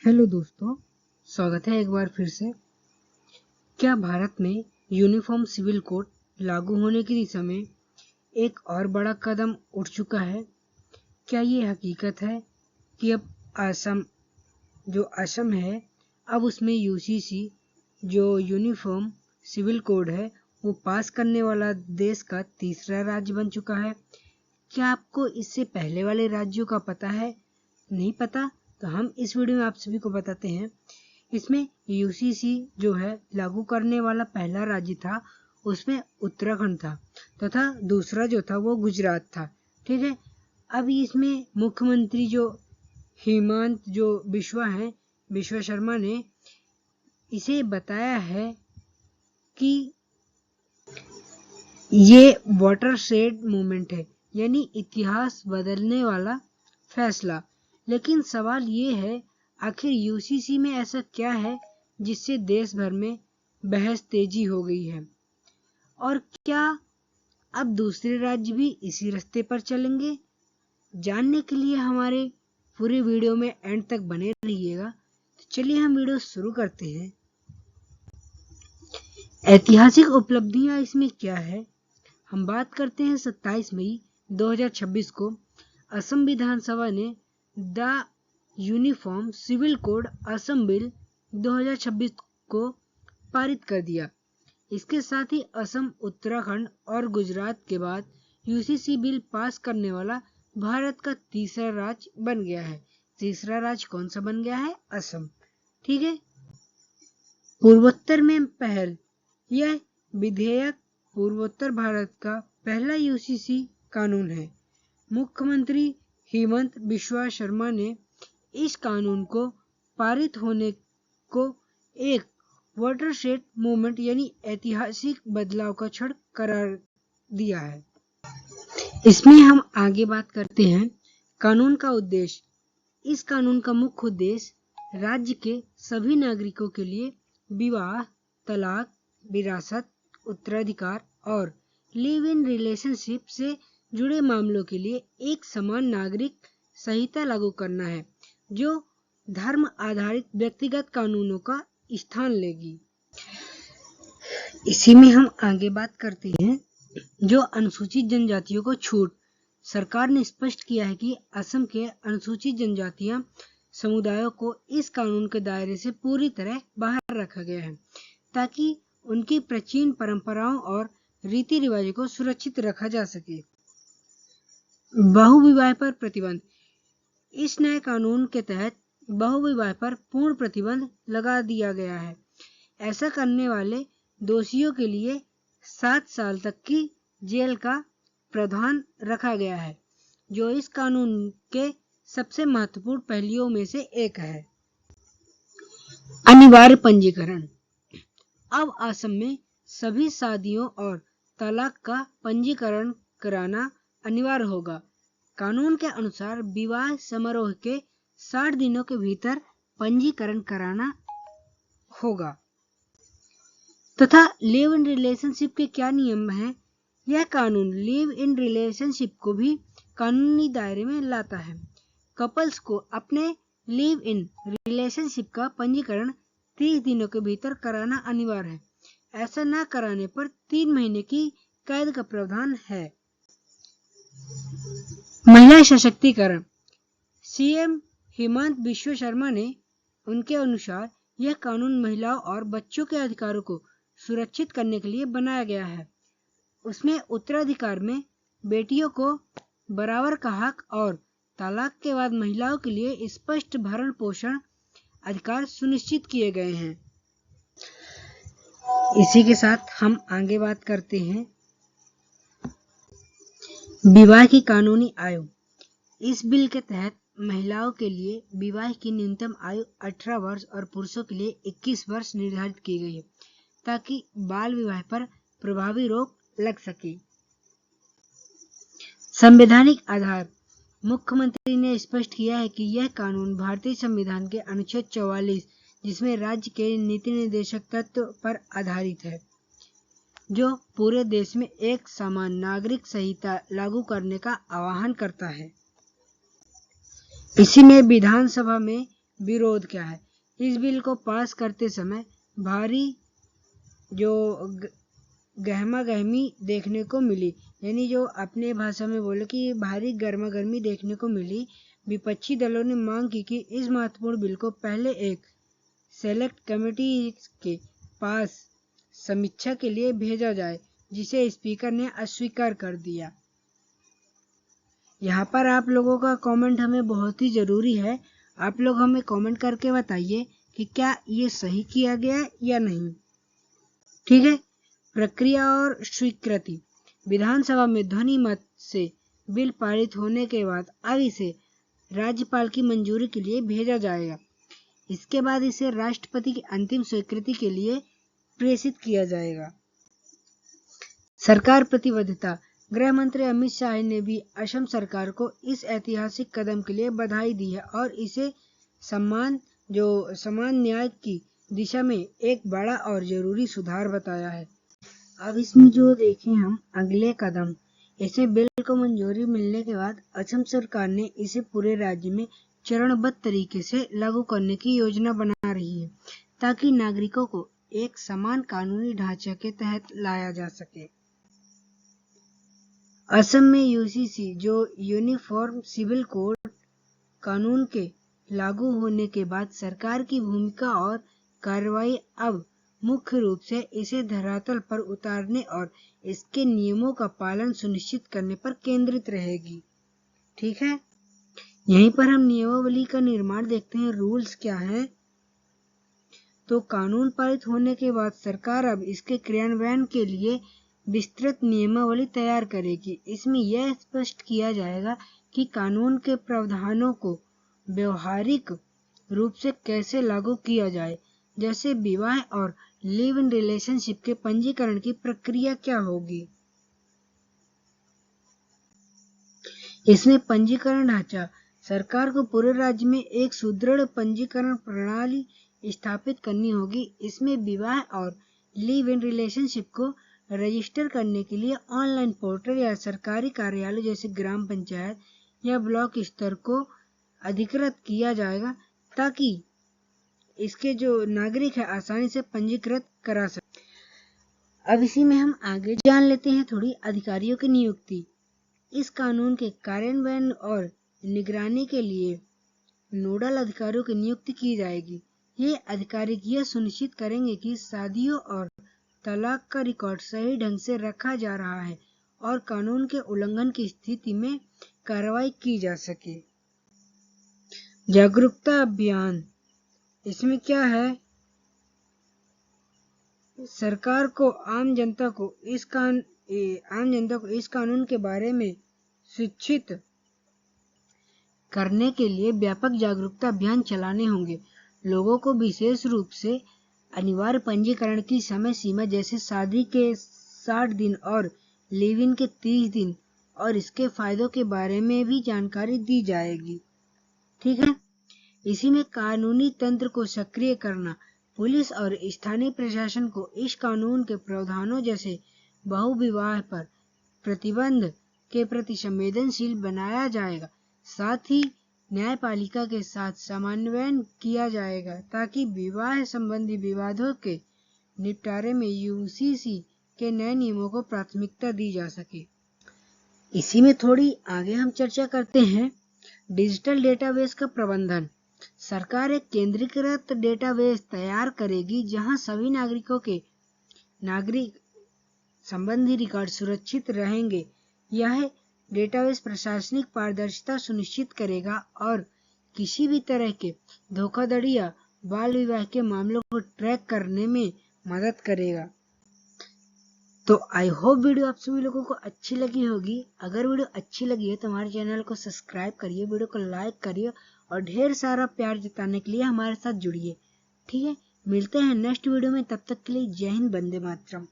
Hello दोस्तों, स्वागत है एक बार फिर से। क्या भारत में यूनिफॉर्म सिविल कोड लागू होने की दिशा में एक और बड़ा कदम उठ चुका है? क्या ये हकीकत है कि अब असम है, अब उसमें यूसीसी जो यूनिफॉर्म सिविल कोड है वो पास करने वाला देश का तीसरा राज्य बन चुका है? क्या आपको इससे पहले वाले राज्यों का पता है? नहीं पता तो हम इस वीडियो में आप सभी को बताते हैं। इसमें यूसीसी जो है लागू करने वाला पहला राज्य था, उसमें उत्तराखंड था तथा दूसरा जो था वो गुजरात था। ठीक है, अब इसमें मुख्यमंत्री जो हेमंत बिश्वा शर्मा ने इसे बताया है कि ये वाटरशेड मूवमेंट है, यानी इतिहास बदलने वाला फैसला। लेकिन सवाल ये है, आखिर यूसीसी में ऐसा क्या है जिससे देश भर में बहस तेजी हो गई है, और क्या अब दूसरे राज्य भी इसी रास्ते पर चलेंगे? जानने के लिए हमारे पूरे वीडियो में एंड तक बने रहिएगा। तो चलिए हम वीडियो शुरू करते हैं। ऐतिहासिक उपलब्धियां इसमें क्या है? हम बात करते हैं 27 मई 2026 को असम विधानसभा ने the uniform civil code Assam bill 2026 को पारित कर दिया। इसके साथ ही असम, उत्तराखंड और गुजरात के बाद यूसीसी बिल पास करने वाला भारत का तीसरा राज्य बन गया है। तीसरा राज्य कौन सा बन गया है? असम। ठीक है, पूर्वोत्तर में पहल। यह विधेयक पूर्वोत्तर भारत का पहला यूसीसी कानून है। मुख्यमंत्री हेमंत बिश्वा शर्मा ने इस कानून को पारित होने को एक वाटरशेड मूवमेंट यानी ऐतिहासिक बदलाव का क्षण करार दिया है। इसमें हम आगे बात करते हैं कानून का उद्देश्य। इस कानून का मुख्य उद्देश्य राज्य के सभी नागरिकों के लिए विवाह, तलाक, विरासत, उत्तराधिकार और लिव इन रिलेशनशिप से जुड़े मामलों के लिए एक समान नागरिक संहिता लागू करना है, जो धर्म आधारित व्यक्तिगत कानूनों का स्थान लेगी। इसी में हम आगे बात करते हैं जो अनुसूचित जनजातियों को छूट। सरकार ने स्पष्ट किया है कि असम के अनुसूचित जनजातियां समुदायों को इस कानून के दायरे से पूरी तरह बाहर रखा गया है, ताकि उनकी प्राचीन परंपराओं और रीति रिवाजों को सुरक्षित रखा जा सके। बहुविवाह पर प्रतिबंध। इस नए कानून के तहत बहुविवाह पर पूर्ण प्रतिबंध लगा दिया गया है। ऐसा करने वाले दोषियों के लिए 7 साल तक की जेल का प्रावधान रखा गया है, जो इस कानून के सबसे महत्वपूर्ण पहलुओं में से एक है। अनिवार्य पंजीकरण। अब असम में सभी शादियों और तलाक का पंजीकरण कराना अनिवार्य होगा। कानून के अनुसार विवाह समारोह के 60 दिनों के भीतर पंजीकरण कराना होगा। तथा लिव इन रिलेशनशिप के क्या नियम हैं? यह कानून लिव इन रिलेशनशिप को भी कानूनी दायरे में लाता है। कपल्स को अपने लिव इन रिलेशनशिप का पंजीकरण 30 दिनों के भीतर कराना अनिवार्य है। ऐसा न कराने पर 3 महीने की कैद का प्रावधान है। महिला सशक्तिकरण। सीएम हेमंत बिश्वा शर्मा ने उनके अनुसार यह कानून महिलाओं और बच्चों के अधिकारों को सुरक्षित करने के लिए बनाया गया है। उसमें उत्तराधिकार में बेटियों को बराबर का हक और तलाक के बाद महिलाओं के लिए स्पष्ट भरण पोषण अधिकार सुनिश्चित किए गए हैं। इसी के साथ हम आगे बात करते हैं विवाह की कानूनी आयु। इस बिल के तहत महिलाओं के लिए विवाह की न्यूनतम आयु 18 वर्ष और पुरुषों के लिए 21 वर्ष निर्धारित की गई है, ताकि बाल विवाह पर प्रभावी रोक लग सके। संवैधानिक आधार। मुख्यमंत्री ने स्पष्ट किया है कि यह कानून भारतीय संविधान के अनुच्छेद 44, जिसमें राज्य के नीति निर्देशक तत्व पर आधारित है, जो पूरे देश में एक समान नागरिक संहिता लागू करने का आह्वान करता है। इसी में विधानसभा में विरोध क्या है। इस बिल को पास करते समय भारी जो गहमा गहमी देखने को मिली, यानी जो अपने भाषा में बोले कि भारी गर्मा गर्मी देखने को मिली। विपक्षी दलों ने मांग की कि इस महत्वपूर्ण बिल को पहले एक सेलेक्ट कमेटी के पास समीक्षा के लिए भेजा जाए, जिसे स्पीकर ने अस्वीकार कर दिया। यहाँ पर आप लोगों का कमेंट हमें बहुत ही जरूरी है। आप लोग हमें कमेंट करके बताइए कि क्या ये सही किया गया या नहीं। ठीक है। प्रक्रिया और स्वीकृति। विधानसभा में ध्वनि मत से बिल पारित होने के बाद अब इसे राज्यपाल की मंजूरी के लिए भेजा जाएगा। इसके बाद इसे राष्ट्रपति की अंतिम स्वीकृति के लिए प्रेषित किया जाएगा। सरकार प्रतिबद्धता। गृह मंत्री अमित शाह ने भी असम सरकार को इस ऐतिहासिक कदम के लिए बधाई दी है और इसे समान न्याय की दिशा में एक बड़ा और जरूरी सुधार बताया है। अब इसमें जो देखें हम अगले कदम, इसे बिल को मंजूरी मिलने के बाद असम सरकार ने इसे पूरे राज्य में चरणबद्ध तरीके से लागू करने की योजना बना रही है, ताकि नागरिकों को एक समान कानूनी ढांचे के तहत लाया जा सके। असम में यूसीसी जो यूनिफॉर्म सिविल कोड कानून के लागू होने के बाद सरकार की भूमिका और कार्रवाई अब मुख्य रूप से इसे धरातल पर उतारने और इसके नियमों का पालन सुनिश्चित करने पर केंद्रित रहेगी। ठीक है। यहीं पर हम नियमावली का निर्माण देखते हैं। रूल्स क्या हैं? तो कानून पारित होने के बाद सरकार अब इसके क्रियान्वयन के लिए विस्तृत नियमावली तैयार करेगी। इसमें यह स्पष्ट किया जाएगा कि कानून के प्रावधानों को व्यवहारिक रूप से कैसे लागू किया जाए, जैसे विवाह और लिव इन रिलेशनशिप के पंजीकरण की प्रक्रिया क्या होगी। इसमें पंजीकरण ढांचा। सरकार को पूरे राज्य में एक सुदृढ़ पंजीकरण प्रणाली स्थापित करनी होगी। इसमें विवाह और लिव इन रिलेशनशिप को रजिस्टर करने के लिए ऑनलाइन पोर्टल या सरकारी कार्यालय जैसे ग्राम पंचायत या ब्लॉक स्तर को अधिकृत किया जाएगा, ताकि इसके जो नागरिक है आसानी से पंजीकृत करा सके। अब इसी में हम आगे जान लेते हैं थोड़ी अधिकारियों की नियुक्ति। इस कानून के कार्यान्वयन और निगरानी के लिए नोडल अधिकारियों की नियुक्ति की जाएगी। ये अधिकारी यह सुनिश्चित करेंगे कि शादियों और तलाक का रिकॉर्ड सही ढंग से रखा जा रहा है और कानून के उल्लंघन की स्थिति में कार्रवाई की जा सके। जागरूकता अभियान। इसमें क्या है? सरकार को आम जनता को इस कानून के बारे में शिक्षित करने के लिए व्यापक जागरूकता अभियान चलाने होंगे। लोगों को विशेष रूप से अनिवार्य पंजीकरण की समय सीमा, जैसे शादी के 60 दिन और लिव इन के 30 दिन और इसके फायदों के बारे में भी जानकारी दी जाएगी। ठीक है। इसी में कानूनी तंत्र को सक्रिय करना। पुलिस और स्थानीय प्रशासन को इस कानून के प्रावधानों जैसे बहुविवाह पर प्रतिबंध के प्रति संवेदनशील बनाया जाएगा। साथ ही न्यायपालिका के साथ समन्वय किया जाएगा, ताकि विवाह संबंधी विवादों के निपटारे में यूसीसी के नए नियमों को प्राथमिकता दी जा सके। इसी में थोड़ी आगे हम चर्चा करते हैं डिजिटल डेटाबेस का प्रबंधन। सरकार एक केंद्रीकृत डेटाबेस तैयार करेगी, जहां सभी नागरिक संबंधी रिकॉर्ड सुरक्षित रहेंगे। यह डेटाबेस प्रशासनिक पारदर्शिता सुनिश्चित करेगा और किसी भी तरह के धोखाधड़ी या बाल विवाह के मामलों को ट्रैक करने में मदद करेगा। तो आई होप वीडियो आप सभी लोगों को अच्छी लगी होगी। अगर वीडियो अच्छी लगी है तो हमारे चैनल को सब्सक्राइब करिए, वीडियो को लाइक करिए और ढेर सारा प्यार जताने के लिए हमारे साथ जुड़िए। ठीक है, मिलते हैं नेक्स्ट वीडियो में। तब तक के लिए जय हिंद, वंदे मातरम।